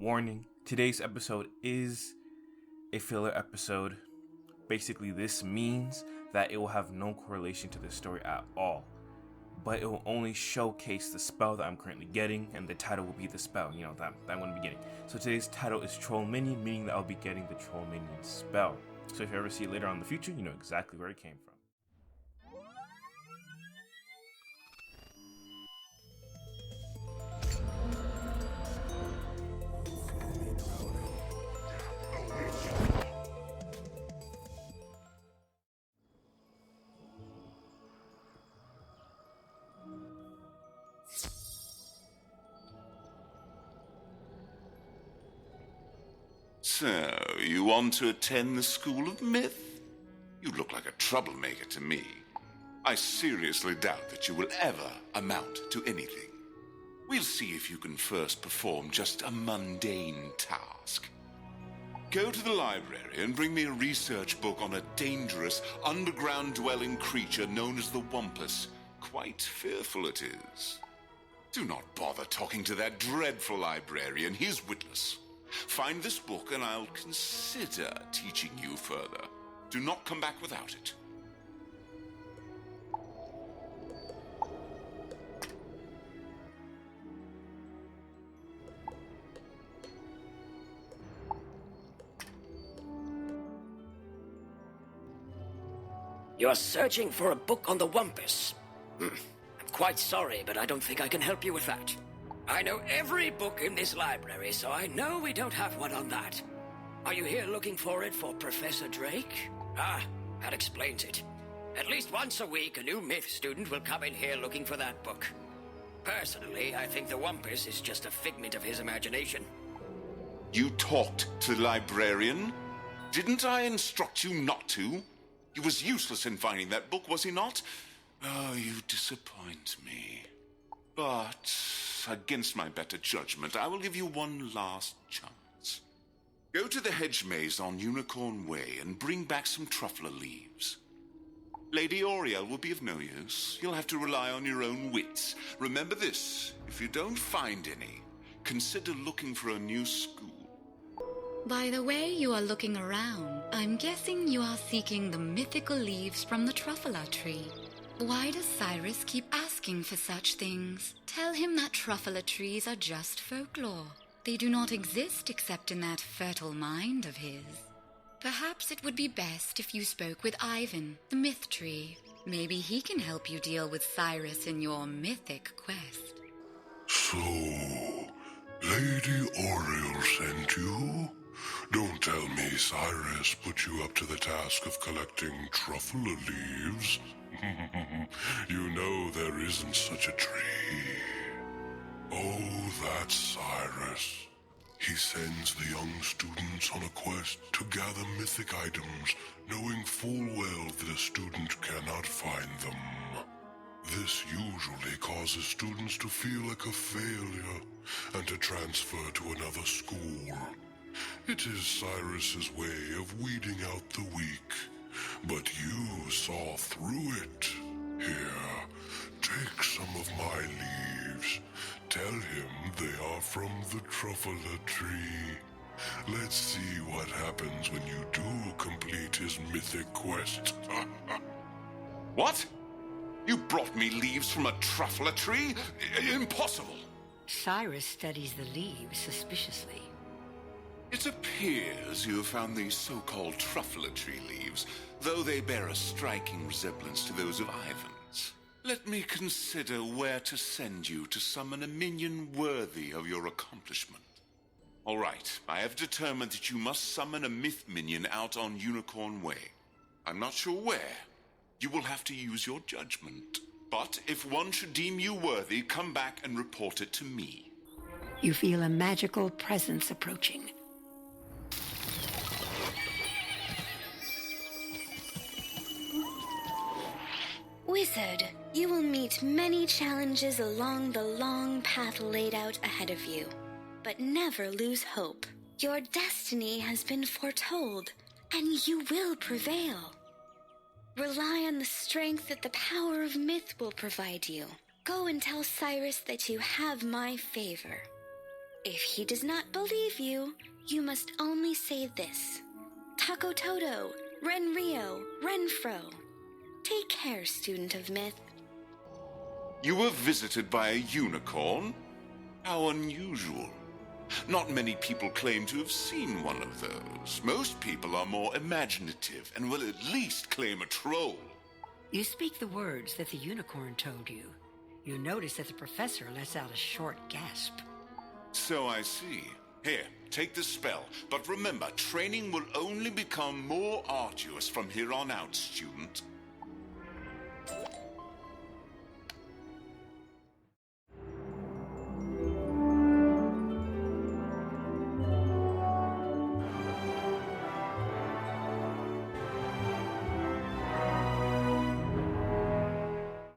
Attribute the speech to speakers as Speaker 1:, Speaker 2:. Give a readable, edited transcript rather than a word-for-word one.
Speaker 1: Warning, today's episode is a filler episode. Basically, this means that it will have no correlation to the story at all, but it will only showcase the spell that I'm currently getting, and the title will be the spell, that I'm going to be getting. So today's title is Troll Minion, meaning that I'll be getting the Troll Minion spell. So if you ever see it later on in the future, you know exactly where it came from.
Speaker 2: So, you want to attend the School of Myth? You look like a troublemaker to me. I seriously doubt that you will ever amount to anything. We'll see if you can first perform just a mundane task. Go to the library and bring me a research book on a dangerous, underground-dwelling creature known as the Wumpus. Quite fearful it is. Do not bother talking to that dreadful librarian. He's witless. Find this book and I'll consider teaching you further. Do not come back without it.
Speaker 3: You're searching for a book on the Wumpus. I'm quite sorry, but I don't think I can help you with that. I know every book in this library, so I know we don't have one on that. Are you here looking for it for Professor Drake? Ah, that explains it. At least once a week, a new myth student will come in here looking for that book. Personally, I think the Wumpus is just a figment of his imagination.
Speaker 2: You talked to the librarian? Didn't I instruct you not to? He was useless in finding that book, was he not? Oh, you disappoint me. But against my better judgment, I will give you one last chance. Go to the hedge maze on Unicorn Way and bring back some truffler leaves. Lady Oriel will be of no use. You'll have to rely on your own wits. Remember this, if you don't find any, consider looking for a new school.
Speaker 4: By the way you are looking around, I'm guessing you are seeking the mythical leaves from the truffler tree. Why does Cyrus keep asking for such things? Tell him that truffler trees are just folklore. They do not exist except in that fertile mind of his. Perhaps it would be best if you spoke with Ivan, the myth tree. Maybe he can help you deal with Cyrus in your mythic quest.
Speaker 5: So, Lady Oriel sent you? Don't tell me Cyrus put you up to the task of collecting truffler leaves. You know there isn't such a tree. Oh, that's Cyrus. He sends the young students on a quest to gather mythic items, knowing full well that a student cannot find them. This usually causes students to feel like a failure and to transfer to another school. It is Cyrus's way of weeding out the weak. But you saw through it. Here, take some of my leaves. Tell him they are from the truffler tree. Let's see what happens when you do complete his mythic quest.
Speaker 2: What? You brought me leaves from a truffler tree? Impossible!
Speaker 6: Cyrus studies the leaves suspiciously.
Speaker 2: It appears you have found these so-called truffler tree leaves, though they bear a striking resemblance to those of Ivan's. Let me consider where to send you to summon a minion worthy of your accomplishment. All right, I have determined that you must summon a myth minion out on Unicorn Way. I'm not sure where. You will have to use your judgment. But if one should deem you worthy, come back and report it to me.
Speaker 6: You feel a magical presence approaching.
Speaker 7: Wizard, you will meet many challenges along the long path laid out ahead of you. But never lose hope. Your destiny has been foretold, and you will prevail. Rely on the strength that the power of myth will provide you. Go and tell Cyrus that you have my favor. If he does not believe you, you must only say this. Takototo, Renrio, Renfro. Take care, student of myth.
Speaker 2: You were visited by a unicorn? How unusual. Not many people claim to have seen one of those. Most people are more imaginative and will at least claim a troll.
Speaker 6: You speak the words that the unicorn told you. You notice that the professor lets out a short gasp.
Speaker 2: So I see. Here, take the spell. But remember, training will only become more arduous from here on out, student.